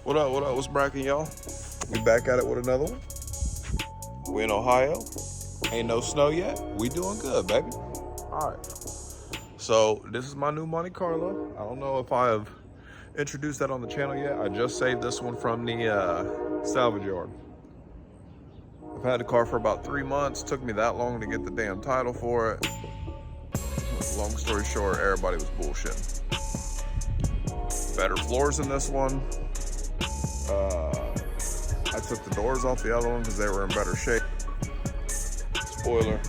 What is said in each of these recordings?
What up, what up, what's bracking, y'all? We back at it with another one. We in Ohio. Ain't no snow yet. We doing good, baby. All right. So this is my new Monte Carlo. I don't know if I have introduced that on the channel yet. I just saved this one from the salvage yard. I've had the car for about 3 months. Took me that long to get the damn title for it. Long story short, everybody was bullshitting. Better floors in this one. I took the doors off the other one because they were in better shape. Spoiler.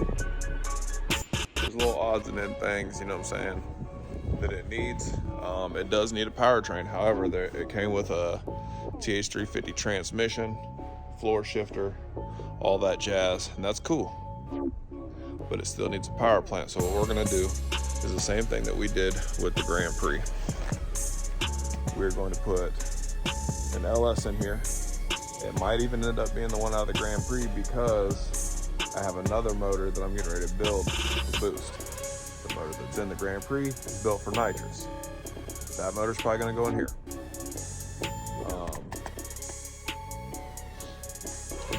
There's little odds and end things, you know what I'm saying, that it needs. It does need a powertrain. However, it came with a TH350 transmission, floor shifter, all that jazz, and that's cool. But it still needs a power plant. So what we're gonna do is the same thing that we did with the Grand Prix. We're going to put an LS in here. It might even end up being the one out of the Grand Prix because I have another motor that I'm getting ready to build to boost. The motor that's in the Grand Prix is built for nitrous. That motor's probably gonna go in here.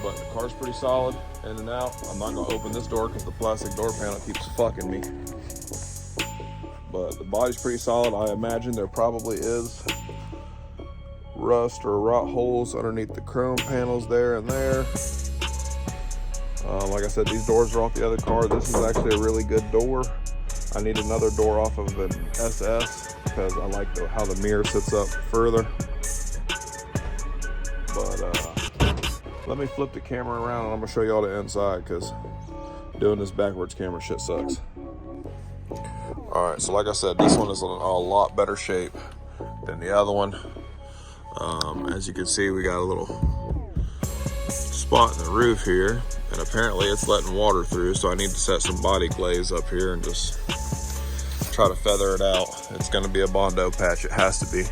But the car's pretty solid, in and out. I'm not gonna open this door because the plastic door panel keeps fucking me. But the body's pretty solid. I imagine there probably is rust or rot holes underneath the chrome panels there and there. Like I said, these doors are off the other car. This is actually a really good door. I need another door off of an SS because I like how the mirror sits up further. But let me flip the camera around and I'm gonna show y'all the inside because doing this backwards camera shit sucks. All right, so like I said, this one is in a lot better shape than the other one. As you can see, we got a little spot in the roof here, and apparently it's letting water through, so I need to set some body glaze up here and just try to feather it out. It's going to be a Bondo patch, it has to be,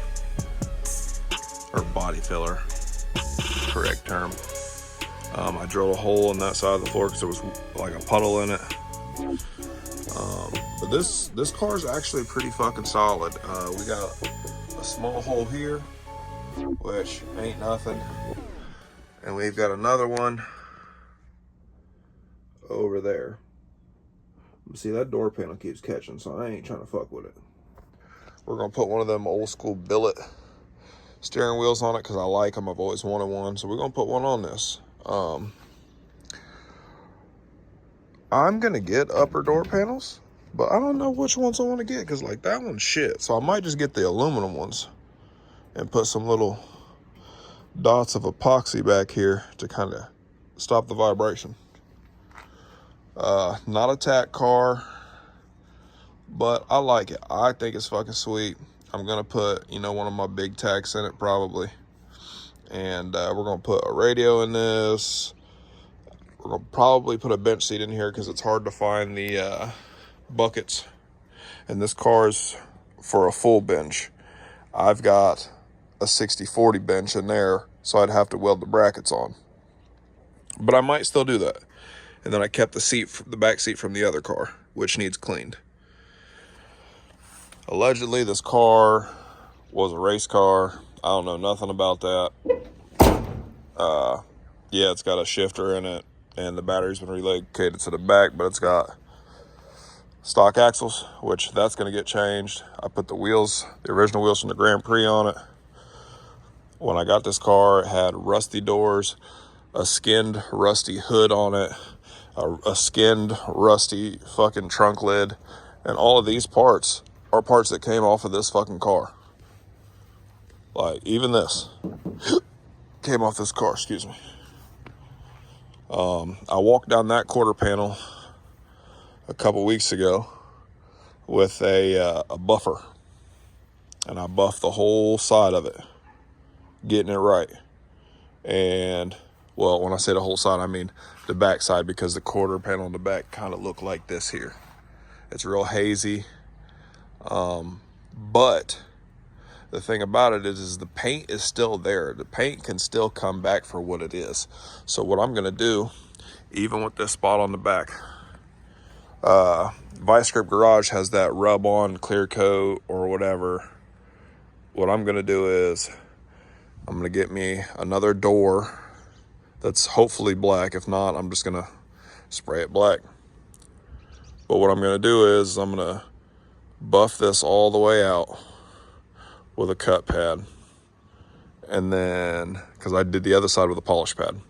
or body filler, correct term. I drilled a hole in that side of the floor because there was like a puddle in it. But this car is actually pretty fucking solid. We got a small hole here, which ain't nothing, and we've got another one over there. See, that door panel keeps catching, so I ain't trying to fuck with it. We're gonna put one of them old school billet steering wheels on it because I like them. I've always wanted one, so we're gonna put one on this. I'm gonna get upper door panels, but I don't know which ones I want to get because like that one's shit, so I might just get the aluminum ones and put some little dots of epoxy back here to kind of stop the vibration. Not a tack car, but I like it. I think it's fucking sweet. I'm gonna put, one of my big tacks in it probably, and we're gonna put a radio in this. We're gonna probably put a bench seat in here because it's hard to find the buckets, and this car's for a full bench. I've got a 60/40 bench in there, so I'd have to weld the brackets on, but I might still do that. And then I kept the back seat from the other car, which needs cleaned. Allegedly, this car was a race car. I don't know nothing about that. Yeah, it's got a shifter in it, and the battery's been relocated to the back, but it's got stock axles, which that's going to get changed. I put the original wheels from the Grand Prix on it. When I got this car, it had rusty doors, a skinned rusty hood on it, a skinned rusty fucking trunk lid, and all of these parts are parts that came off of this fucking car. Like, even this came off this car, excuse me. I walked down that quarter panel a couple weeks ago with a buffer, and I buffed the whole side of it, getting it right. And well, when I say the whole side, I mean the back side, because the quarter panel in the back kind of looked like this here. It's real hazy. But the thing about it is the paint is still there. The paint can still come back for what it is. So what I'm gonna do, even with this spot on the back, Vice Grip Garage has that rub-on clear coat or whatever. What I'm gonna do is I'm gonna get me another door that's hopefully black. If not, I'm just gonna spray it black. But what I'm gonna do is I'm gonna buff this all the way out with a cut pad. And then, because I did the other side with a polish pad,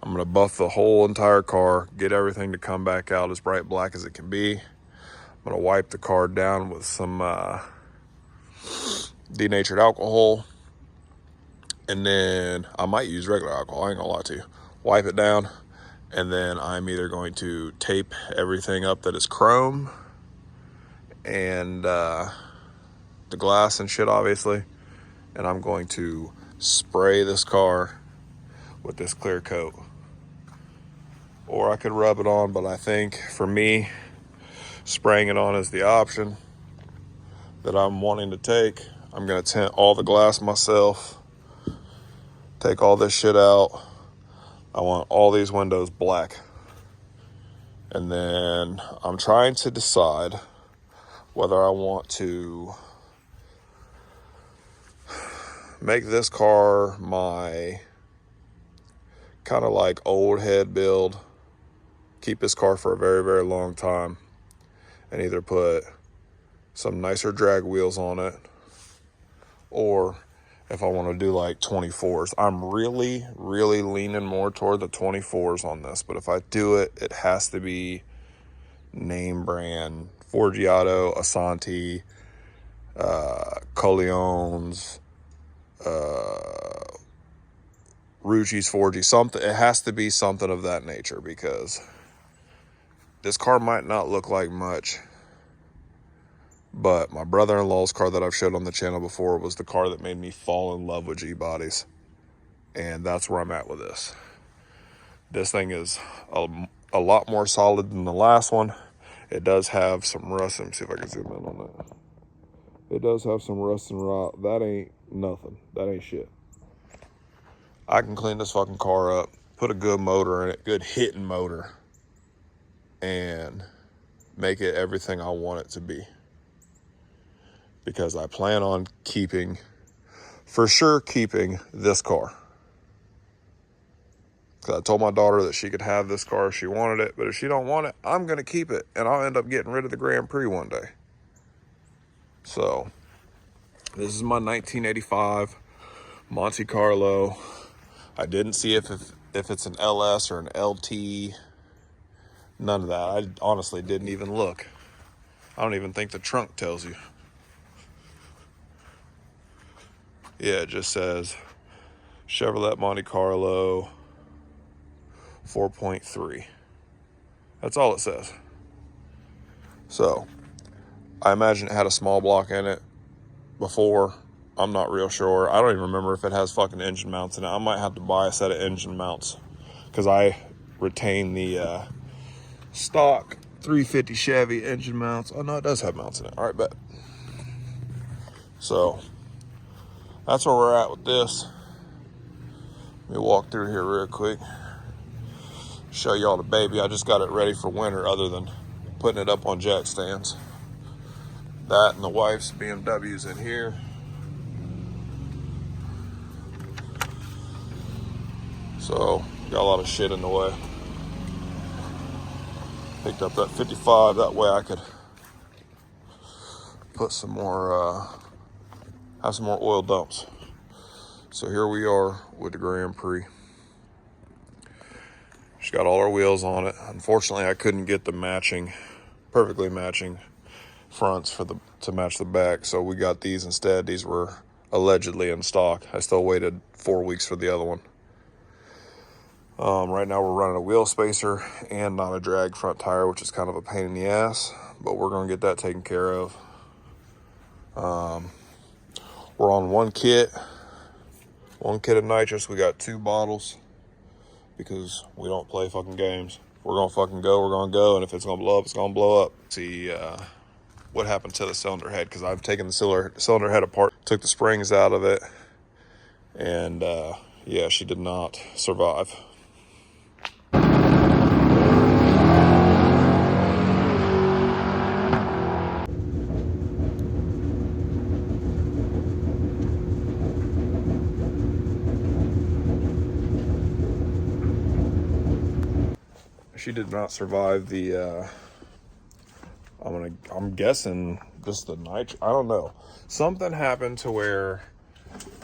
I'm gonna buff the whole entire car, get everything to come back out as bright black as it can be. I'm gonna wipe the car down with some denatured alcohol. And then I might use regular alcohol, I ain't gonna lie to you. Wipe it down, and then I'm either going to tape everything up that is chrome and the glass and shit, obviously. And I'm going to spray this car with this clear coat. Or I could rub it on, but I think for me, spraying it on is the option that I'm wanting to take. I'm gonna tint all the glass myself, take all this shit out. I want all these windows black. And then I'm trying to decide whether I want to make this car my kind of like old head build, keep this car for a very, very long time, and either put some nicer drag wheels on it, or if I want to do like 24s. I'm really, really leaning more toward the 24s on this, but if I do it, it has to be name brand, Forgiato, Asante, Coleones, Rucci's 4G, something. It has to be something of that nature, because this car might not look like much, but my brother-in-law's car that I've showed on the channel before was the car that made me fall in love with G-bodies. And that's where I'm at with this. This thing is a lot more solid than the last one. It does have some rust. Let me see if I can zoom in on that. It does have some rust and rot. That ain't nothing. That ain't shit. I can clean this fucking car up, put a good motor in it, good hitting motor, and make it everything I want it to be. Because I plan on for sure keeping this car. Because I told my daughter that she could have this car if she wanted it, but if she don't want it, I'm going to keep it, and I'll end up getting rid of the Grand Prix one day. So, this is my 1985 Monte Carlo. I didn't see if it's an LS or an LT. None of that. I honestly didn't even look. I don't even think the trunk tells you. Yeah, it just says Chevrolet Monte Carlo 4.3. That's all it says. So, I imagine it had a small block in it before. I'm not real sure. I don't even remember if it has fucking engine mounts in it. I might have to buy a set of engine mounts, because I retain the stock 350 Chevy engine mounts. Oh no, it does have mounts in it. All right, bet. So, that's where we're at with this. Let me walk through here real quick. Show y'all the baby. I just got it ready for winter, other than putting it up on jack stands. That and the wife's BMW's in here. So, got a lot of shit in the way. Picked up that 55, that way I could put some more, have some more oil dumps. So here we are with the Grand Prix. She's got all her wheels on it. Unfortunately, I couldn't get the perfectly matching fronts to match the back, so we got these instead. These were allegedly in stock. I still waited 4 weeks for the other one. Right now we're running a wheel spacer and not a drag front tire, which is kind of a pain in the ass, but we're going to get that taken care of. We're on one kit of nitrous. We got 2 bottles, because we don't play fucking games. We're going to fucking go, we're going to go, and if it's going to blow up, it's going to blow up. See what happened to the cylinder head, because I've taken the cylinder head apart, took the springs out of it, and yeah, she did not survive. She did not survive the, I'm guessing just the nitro, I don't know. Something happened to where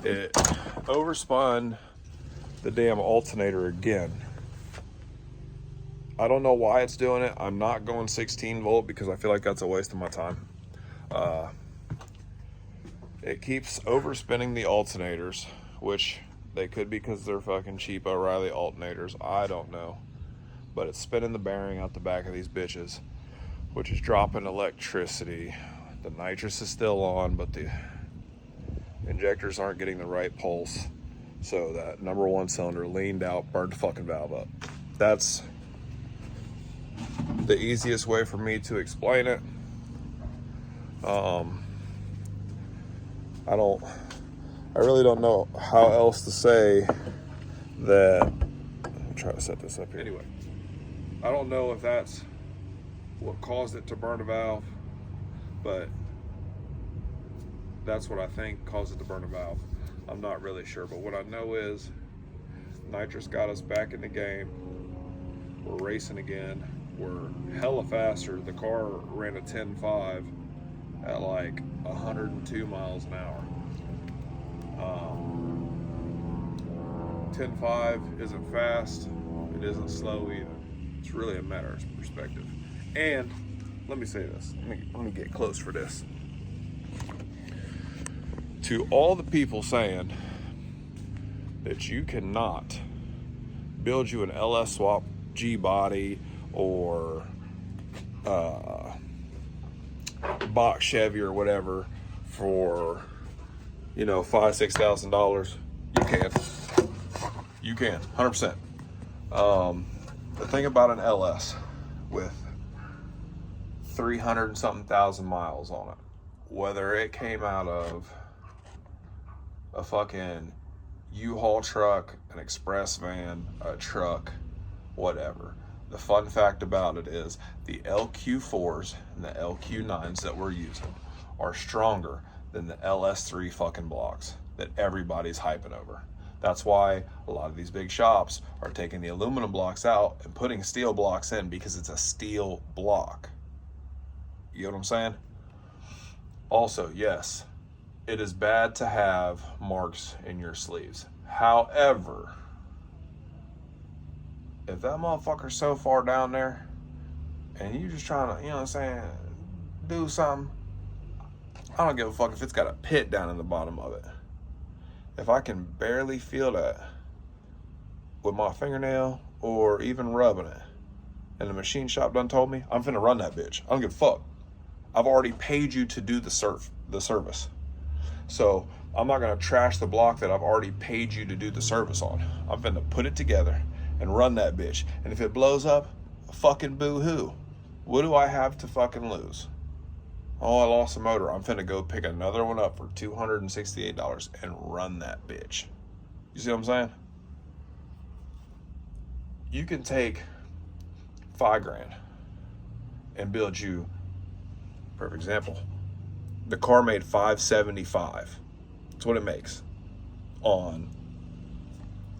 it overspun the damn alternator again. I don't know why it's doing it. I'm not going 16 volt because I feel like that's a waste of my time. It keeps overspinning the alternators, which they could be because they're fucking cheap O'Reilly alternators. I don't know. But it's spinning the bearing out the back of these bitches, which is dropping electricity. The nitrous is still on, but the injectors aren't getting the right pulse. So that number one cylinder leaned out, burned the fucking valve up. That's the easiest way for me to explain it. I really don't know how else to say that. I'll try to set this up here. Anyway, I don't know if that's what caused it to burn a valve, but that's what I think caused it to burn a valve. I'm not really sure, but what I know is nitrous got us back in the game. We're racing again. We're hella faster. The car ran a 10.5 at like 102 miles an hour. 10.5 isn't fast. It isn't slow either. It's really a matter of perspective. And let me say this. Let me get close for this. To all the people saying that you cannot build you an LS swap G body or box Chevy or whatever for, you know, $5,000-$6,000, you can 100%. The thing about an LS with 300 and something thousand miles on it, whether it came out of a fucking U-Haul truck, an express van, a truck, whatever. The fun fact about it is the LQ4s and the LQ9s that we're using are stronger than the LS3 fucking blocks that everybody's hyping over. That's why a lot of these big shops are taking the aluminum blocks out and putting steel blocks in, because it's a steel block. You know what I'm saying? Also, yes, it is bad to have marks in your sleeves. However, if that motherfucker's so far down there and you just trying to, you know what I'm saying, do something, I don't give a fuck if it's got a pit down in the bottom of it. If I can barely feel that with my fingernail or even rubbing it, and the machine shop done told me, I'm finna run that bitch. I don't give a fuck. I've already paid you to do the service. So I'm not gonna trash the block that I've already paid you to do the service on. I'm finna put it together and run that bitch. And if it blows up, fucking boo-hoo. What do I have to fucking lose? Oh, I lost the motor. I'm finna go pick another one up for $268 and run that bitch. You see what I'm saying? You can take $5,000 and build you, perfect example, the car made $575. That's what it makes on,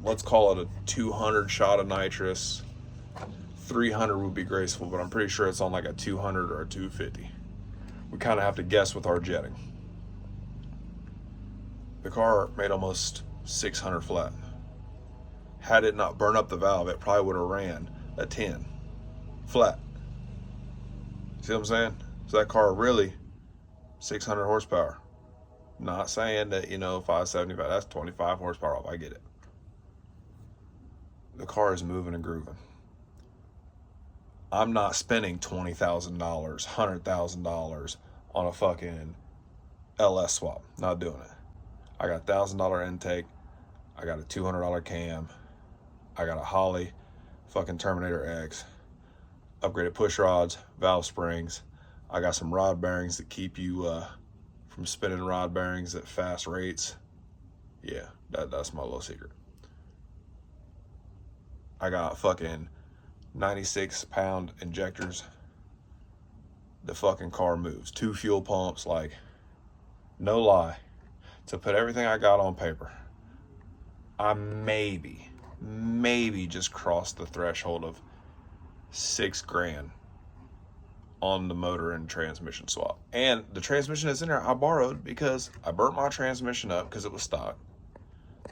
let's call it a 200 shot of nitrous. 300 would be graceful, but I'm pretty sure it's on like a 200 or a 250. We kind of have to guess with our jetting. The car made almost 600 flat. Had it not burned up the valve, it probably would have ran a 10 flat. See what I'm saying? So that car really 600 horsepower. Not saying that, you know, 575, that's 25 horsepower off. I get it. The car is moving and grooving. I'm not spending $20,000, $100,000 on a fucking LS swap. Not doing it. I got $1,000 intake. I got a $200 cam. I got a Holley fucking Terminator X. Upgraded push rods, valve springs. I got some rod bearings that keep you from spinning rod bearings at fast rates. Yeah, that's my little secret. I got fucking 96-pound injectors. The fucking car moves. 2 fuel pumps, like, no lie. To put everything I got on paper, I maybe just crossed the threshold of $6 grand on the motor and transmission swap. And the transmission that's in there I borrowed because I burnt my transmission up because it was stock.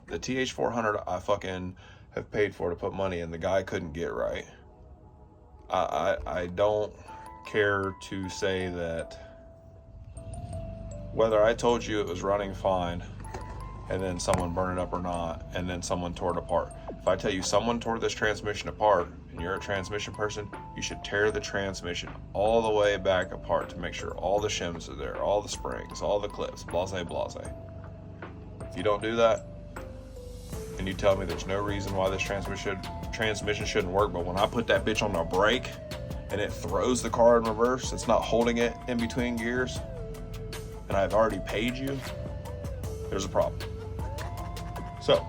The TH400 I fucking have paid for to put money in. The guy couldn't get right. I don't care to say that whether I told you it was running fine and then someone burned it up or not, and then someone tore it apart. If I tell you someone tore this transmission apart and you're a transmission person, you should tear the transmission all the way back apart to make sure all the shims are there, all the springs, all the clips, blase, blase. If you don't do that, and you tell me there's no reason why this transmission shouldn't work, but when I put that bitch on the brake and it throws the car in reverse, it's not holding it in between gears, and I've already paid you, there's a problem. So,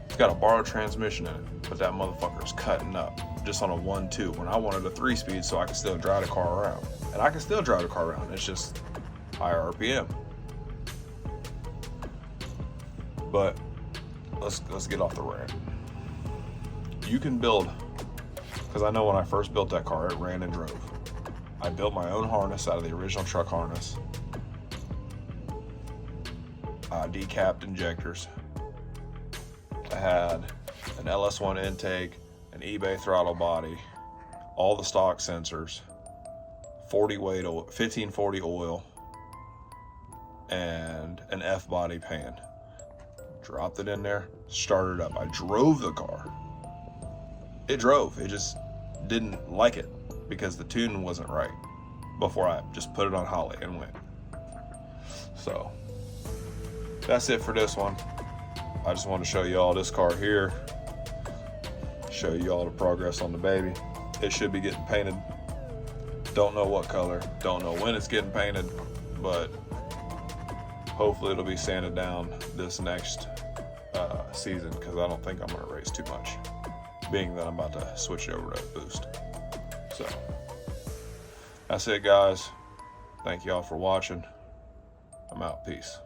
it's got a borrowed transmission in it, but that motherfucker's cutting up just on a 1.2 when I wanted a 3-speed so I could still drive the car around. And I can still drive the car around, it's just higher RPM. But let's get off the rant. You can build, because I know when I first built that car, it ran and drove. I built my own harness out of the original truck harness. Decapped injectors. I had an LS1 intake, an eBay throttle body, all the stock sensors, 40 weight, 1540 oil, and an F body pan. Dropped it in there, started up. I drove the car. It drove. It just didn't like it because the tune wasn't right before I just put it on Holly and went. So that's it for this one. I just want to show you all this car here, show you all the progress on the baby. It should be getting painted. Don't know what color, don't know when it's getting painted, but hopefully it'll be sanded down this next season, because I don't think I'm going to race too much, being that I'm about to switch it over to Boost. So that's it, guys. Thank y'all for watching. I'm out. Peace.